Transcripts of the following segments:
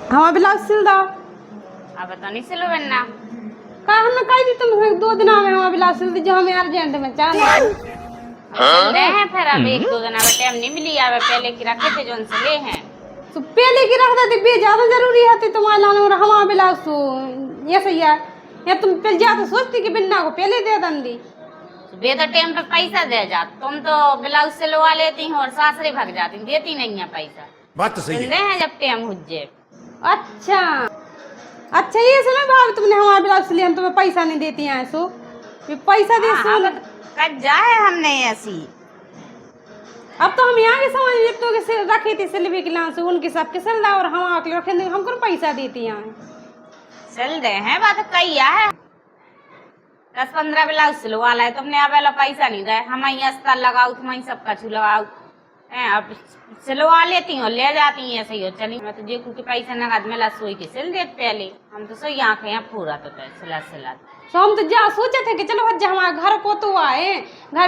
हमारा ब्लाउज सिल दो। अब तो नहीं सिलो बनना का हमने कही थी तुम 2 दिन में हमारा ब्लाउज सिल दी जो हमें अर्जेंट में चाहिए। ले हैं फिर अब 1-2 दिन अब टाइम नहीं मिली। अब पहले की रखे थे जो उनसे ले हैं तो पहले की रख देती बे ज्यादा जरूरी है तुम्हारे लाने और हमारा ब्लाउज तो ये सही है या तुम पहले ज्यादा सोचती कि बिन्ना को पहले दे दंदी बे तो टाइम पे पैसा दे जा। तुम तो ब्लाउज सिलवा लेती हो और सासरे भाग जाती, देती नहीं है पैसा। बात तो सही है। हैं जब टाइम हुज्जे। अच्छा अच्छा ये सुनो भाभी तुमने हमारा ब्लाउज सिलिया तुम्हें पैसा नहीं देती हैं सो पैसा दे सो कट जाए हमने ऐसी। अब तो हम यहाँ के समझ जितनों के सिल रखी थी सिलवी के लान से उनके सबके सिल रहा और हम आके रखे हमको पैसा देती हैं सिल दे हैं बात कही है 10-15 ब्लाउज सिलवा लाए तुमने। अब वाला पैसा नहीं दे हम अस्तर लगाओ तुम सब कछु लगाओ। अब सिलवा लेती हो ले जाती हैं सही हो चली। मैं तो देखू कि पैसा नगद मिला सोई के सिल दे पहले। हम तो सही आंखें यहाँ पूरा तो सिला सिला तो हम तो जा सोचे थे कि चलो हज हमारे घर को तो आए घर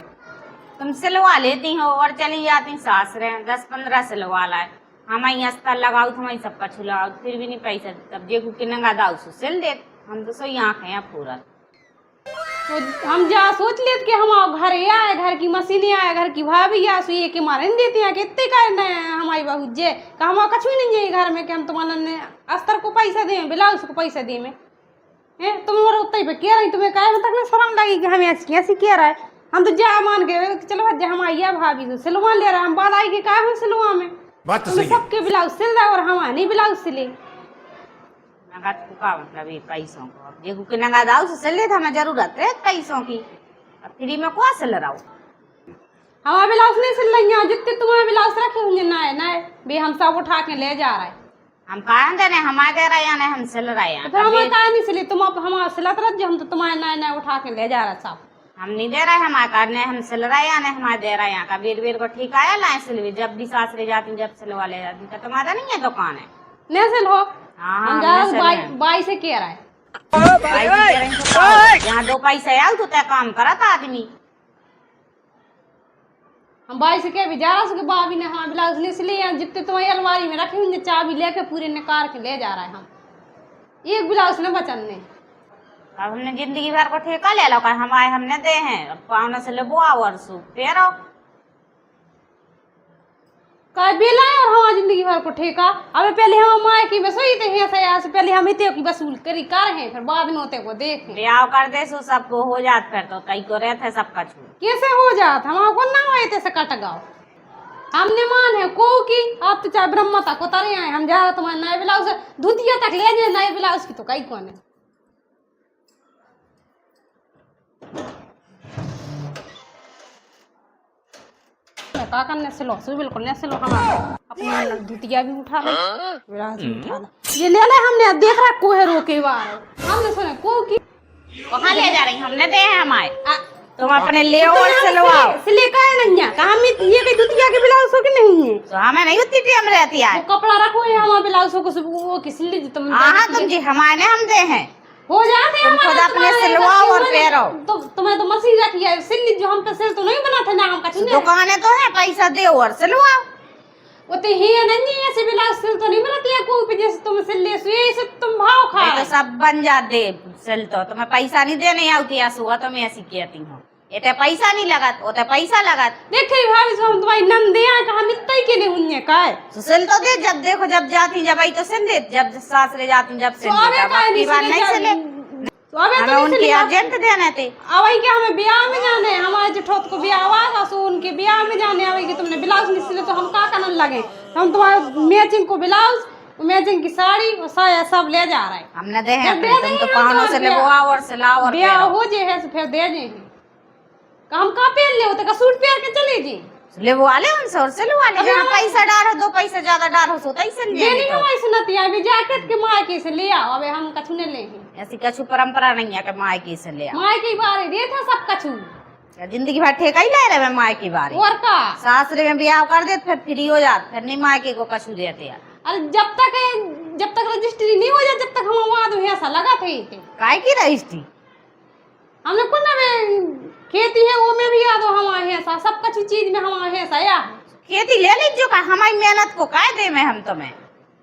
तुम सिलवा लेती हो और चली जाती सासरे 10-15 सिलवा लाए। हम अस्तर लगाओ तुम सब कछु लगाओ फिर भी नहीं पैसा। तब देखू कि नंगा दाऊ सिल दे। हम तो सही आंखें यहाँ पूरा तो हम जा सोच लेते कि हम घर आए घर की मशीनें आए घर की भाभी आ सुई के मारे नहीं देती हैं कि इतने करना है हमारी बहू जे का हम कछु नहीं जाइए घर में कि हम तुम्हारे अस्तर को पैसा दें ब्लाउज को पैसा दे में तुम उतना पे कह रही तुम्हें कहे तक शर्म लगी कि हमें ऐसी कह रहा है। हम तो जा मान के चलो हज हम आइया भाभी से सिलवा ले रहा हम बाद आई के कहे हम सिलवा में बात तो सही है। सबके ब्लाउज सिल रहा और हम नहीं ब्लाउज सिले नगद का मतलब ये पैसों को। अब देखो कि नगद आओ सिल ले हमें जरूरत है पैसों की। अब फ्री में कौन सिल रहा हूँ हमारे ब्लाउज नहीं सिल रही हैं जितने तुम्हारे ब्लाउज रखे होंगे नए नए भी हम सब उठा के ले जा रहे हैं। हम कहा दे रहे हमारे दे रहे हैं हम सिल रहे हैं। फिर हमारे कहा नहीं सिले तुम हमारा सिलत रह हम तो तुम्हारे नए नए उठा के ले जा रहे सब। हम नहीं दे रहे हमारे करने हम सिल रहे हैं ना हमारे दे रहे हैं का बेर को ठीक आया लाए सिलवी जब भी सासरे जाती जब सिलवा ले जाती। तो तुम्हारा नहीं है दुकान है नहीं सिल हो हाँ हम बाई से कह रहा है यहाँ 2 पैसे आओ तो तय काम करता आदमी। हम बाई से कह भी जा रहा भाभी ने हाँ ब्लाउज नहीं सिले जितने तुम्हारी अलमारी में रखे होंगे चाबी लेके पूरे निकाल के ले जा रहा है। हम एक ब्लाउज न बचन ने अब हमने जिंदगी भर को ठेका ले लो हमारे हमने दे हैं अब पावना से लेबो और सूप फेरो का बेला है और हमारी जिंदगी भर को ठेका। अब पहले हम माए की बसोई थे से पहले हम इतने की वसूल करी कर हैं फिर बाद में होते को देखें ब्याह कर दे सो सबको हो जात फिर तो कई को रहते सबका छू कैसे हो जात हमारा ना आए से कट गाओ हमने मान है को की आप तो चाहे ब्रह्मा तक उतरे आए हम जा रहे तुम्हारे नए ब्लाउज धुतिया तक ले जाए नए ब्लाउज की तो कई कौन है। काका ने सिलो सो बिल्कुल ने सिलो हमारा अपना धुतिया भी उठा ले ब्लाउज भी उठा ले ये ले ले हमने देख रहा को है रोके बार हमने सुना को की कहाँ ले जा रही हमने दे हैं हमारे तुम अपने ले और सिलवाओ सिले का नहीं है कहा में ये के धुतिया के ब्लाउज हो के नहीं है तो हमें नहीं उतनी टाइम रहती है। वो कपड़ा रखो है हमारे ब्लाउज को वो किस लिए तुम हाँ तुम जी हमारे हम दे हैं हो जाते हैं खुद अपने सिलवाओ और पहनो। तो तुम्हें तो मशीन रखी है सिल जो हम पे सिल तो नहीं बनाते ना हम कछु दुकानें तो है पैसा दे और सिलवाओ वो तो ही नहीं है ऐसे ब्लाउज सिल तो नहीं बनाती है कोई पे जैसे तुम सिल ले सो ये तुम भाव खा तो सब बन जाते सिल तो तुम्हें पैसा नहीं देने आती आसुआ तो मैं ऐसी कहती हूँ ये तो पैसा नहीं लगत वो तो पैसा लगत देखे भाभी हम तुम्हारी नंदे आए का हम इतना ही के लिए हुन्ने का है तो सिल तो दे जब देखो जब जाती जब आई तो सिल दे जब सासरे जाती जब सिल नहीं सिले हमें उनके अर्जेंट देने थे अब क्या हमें ब्याह में जाने हमारे जेठोत को ब्याह हुआ सो उनके ब्याह में जाने अब कि तुमने ब्लाउज नहीं सिले तो हम का करने लगे हम तुम्हारे मैचिंग को ब्लाउज मैचिंग की साड़ी और साया सब ले जा रहे हैं हमने दे हैं तुम तो पानों से लगवाओ और सिलाओ और ब्याह हो जे है फिर दे जे हम का पहन ले होते का सूट पहन के चले जी ले वो वाले उनसे और सिलवा ले जहाँ पैसा डालो 2 पैसे ज्यादा डालो सो तैसे ये नहीं हमारी सुनती है अभी जैकेट के मायके से ले आओ अबे हम कछु ने ले ऐसी कछु परंपरा नहीं है कि मायके से ले आओ मायके बारे दे था सब कछु जिंदगी भर ठेका ही ले रहे मायके बारे और का सासरे में ब्याह कर दे फिर फ्री हो जात फिर नहीं मायके को कछु देते यार। अरे जब तक रजिस्ट्री नहीं हो जाए जब तक हम वहां तो ऐसा लगा थे काय की रजिस्ट्री हमने कुछ ना खेती है वो में भी याद हो हमारे ऐसा सब कुछ चीज में हमारे ऐसा या खेती ले लीजिए का हमारी मेहनत को काय दे में हम तुम्हें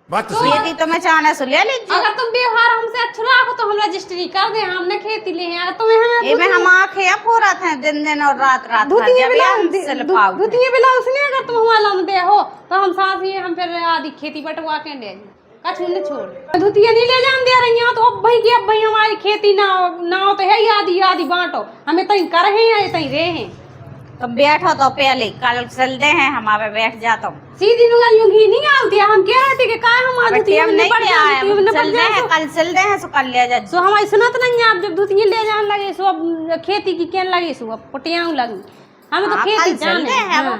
बात तो सही है। खेती तो मैं चाहना सो ले लीजिए। अगर तुम व्यवहार हमसे अच्छा रखो तो हम रजिस्ट्री कर दे, हमने खेती ले हैं। अगर तुम्हें हमें ये में हम आंखें पूरा थे दिन और रात रात धुतिया ब्लाउज ब्लाउज नहीं, अगर तुम हमारा लोन दे हो तो हम साथ ही हम फिर आधी खेती बटवा के ले कछु न छोड़। धुतिया नहीं ले जान दे रही हो तो अब भाई हमारी खेती ना हो तो है आधी आधी बांटो, हमें तई कर हैं तई रहे हैं। तो बैठो तो पहले कल चलते हैं हम आवे बैठ जाता हूँ। सीधी नुगर यूं घी नहीं आती हम कह रहे थे कि का हम धुतिया नहीं पड़ क्या है, जाए चलते हैं कल चलते हैं सो कल ले जा। सो हमारी सुनत नहीं है। आप जब धुतिया ले जान लगे सो अब खेती की क्या लगे सो अब पुटियाँ लगी हमें तो खेती जाने हैं हाँ।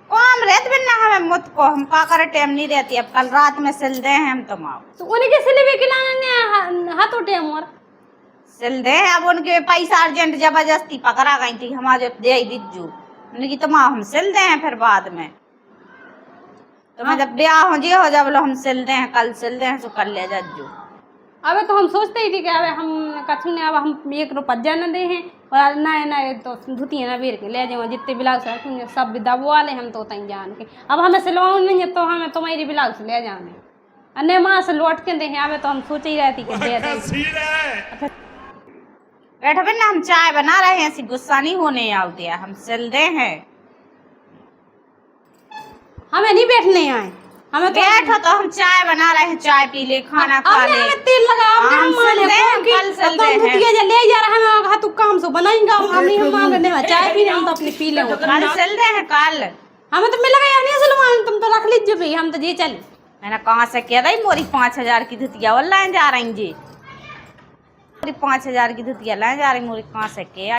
काम रहते भी ना हमें मुझ को हम का करे टाइम नहीं रहती। अब कल रात में चलते हैं हम तुम आओ तो उन्हीं के सिले के लाने हाथों टेम और चलते हैं। अब उनके पैसा अर्जेंट जबरदस्ती पकड़ा गई थी हमारे दे दीजू उनकी तुम आओ हम चलते हैं फिर बाद में तो मैं जब ब्याह हो जी हो जब लो हम चलते हैं कल चलते हैं तो कल ले जाजू। अबे तो हम सोचते ही थे कि अबे हम कछु ने अब हम 1 रुपया न दे हैं और नए तो धुतिया ना बेर के ले जाओ जितने ब्लाउज रखेंगे सब दबवा ले हम तो तई जान के। अब हमें सिलवाऊँ नहीं है तो हमें तुम्हारी ब्लाउज ले जाने अन्य माँ से लौट के दे हैं। अबे तो हम सोच ही रहे थे कि दे दे। बैठो भी ना हम चाय बना रहे हैं ऐसी गुस्सा नहीं होने आओ दिया हम चलते हैं। हमें नहीं बैठने आए हमें तो बैठो तो हम चाय बना रहे हैं चाय पी ले खाना खा ले। हमें तेल लगा हम चलते हैं कल चलते हैं धुतिया ले जा रहा है हम हाथों काम से बनाएंगे हम नहीं मान रहे चाय पी रहे हम तो अपनी पी ले कल चलते हैं कल। हमें तो मिल गया नहीं सलमान तुम तो रख लीजिए भाई हम तो जी चले। मैंने कहाँ से किया था मोरी 5000 की धुतिया ऑनलाइन जा रही जी। मोरी 5000 की धुतिया लाए जा रही मोरी कहाँ से किया।